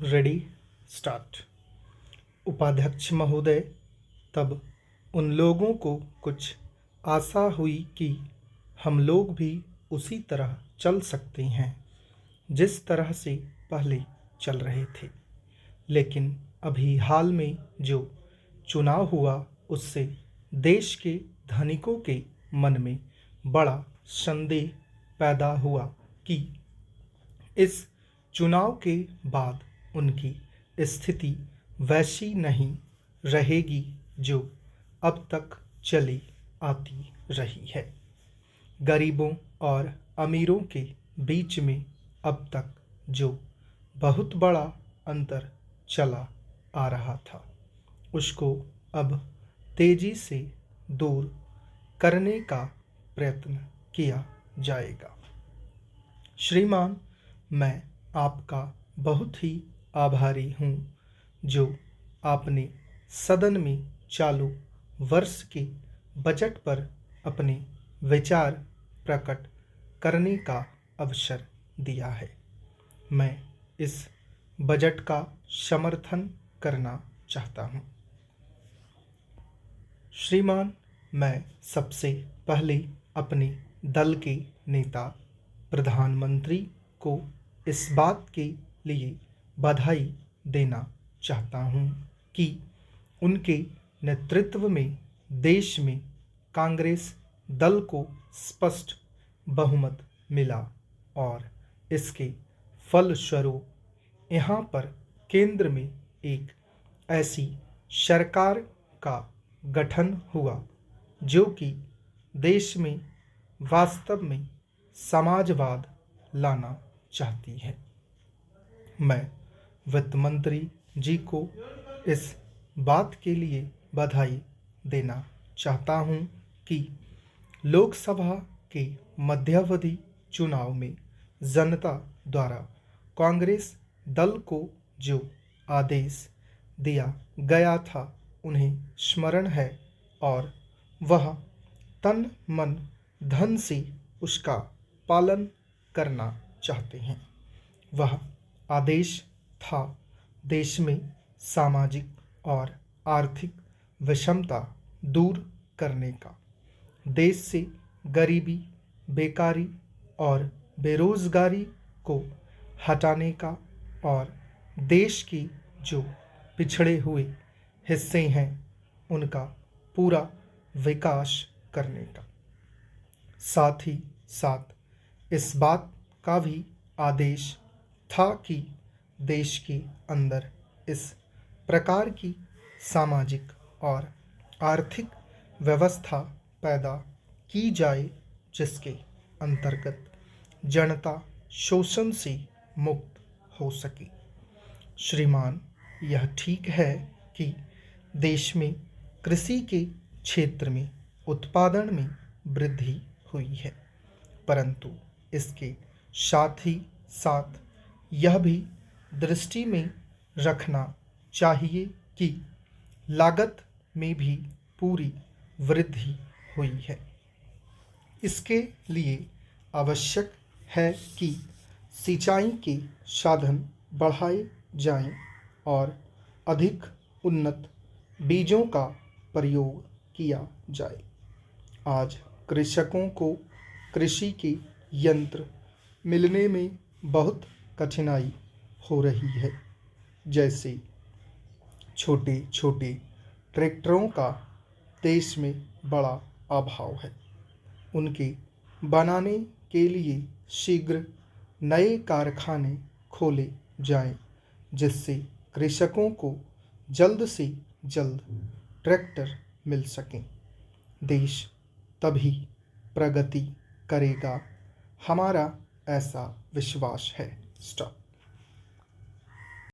Ready start. उपाध्यक्ष महोदय, तब उन लोगों को कुछ आशा हुई कि हम लोग भी उसी तरह चल सकते हैं जिस तरह से पहले चल रहे थे। लेकिन अभी हाल में जो चुनाव हुआ उससे देश के धनिकों के मन में बड़ा संदेह पैदा हुआ कि इस चुनाव के बाद उनकी स्थिति वैसी नहीं रहेगी जो अब तक चली आती रही है। गरीबों और अमीरों के बीच में अब तक जो बहुत बड़ा अंतर चला आ रहा था उसको अब तेजी से दूर करने का प्रयत्न किया जाएगा। श्रीमान, मैं आपका बहुत ही आभारी हूँ जो आपने सदन में चालू वर्ष के बजट पर अपने विचार प्रकट करने का अवसर दिया है। मैं इस बजट का समर्थन करना चाहता हूँ। श्रीमान, मैं सबसे पहले अपने दल के नेता प्रधानमंत्री को इस बात के लिए बधाई देना चाहता हूँ कि उनके नेतृत्व में देश में कांग्रेस दल को स्पष्ट बहुमत मिला और इसके फलस्वरूप यहाँ पर केंद्र में एक ऐसी सरकार का गठन हुआ जो कि देश में वास्तव में समाजवाद लाना चाहती है। मैं वित्त मंत्री जी को इस बात के लिए बधाई देना चाहता हूं कि लोकसभा के मध्यावधि चुनाव में जनता द्वारा कांग्रेस दल को जो आदेश दिया गया था उन्हें स्मरण है और वह तन मन धन से उसका पालन करना चाहते हैं। वह आदेश था देश में सामाजिक और आर्थिक विषमता दूर करने का, देश से गरीबी, बेकारी और बेरोजगारी को हटाने का और देश की जो पिछड़े हुए हिस्से हैं उनका पूरा विकास करने का। साथ ही साथ इस बात का भी आदेश था कि देश के अंदर इस प्रकार की सामाजिक और आर्थिक व्यवस्था पैदा की जाए जिसके अंतर्गत जनता शोषण से मुक्त हो सके। श्रीमान, यह ठीक है कि देश में कृषि के क्षेत्र में उत्पादन में वृद्धि हुई है, परंतु इसके साथ ही साथ यह भी दृष्टि में रखना चाहिए कि लागत में भी पूरी वृद्धि हुई है। इसके लिए आवश्यक है कि सिंचाई के साधन बढ़ाए जाएं और अधिक उन्नत बीजों का प्रयोग किया जाए। आज कृषकों को कृषि के यंत्र मिलने में बहुत कठिनाई हो रही है, जैसे छोटे छोटे ट्रैक्टरों का देश में बड़ा अभाव है। उनके बनाने के लिए शीघ्र नए कारखाने खोले जाएं, जिससे कृषकों को जल्द से जल्द ट्रैक्टर मिल सकें। देश तभी प्रगति करेगा, हमारा ऐसा विश्वास है। स्टॉप।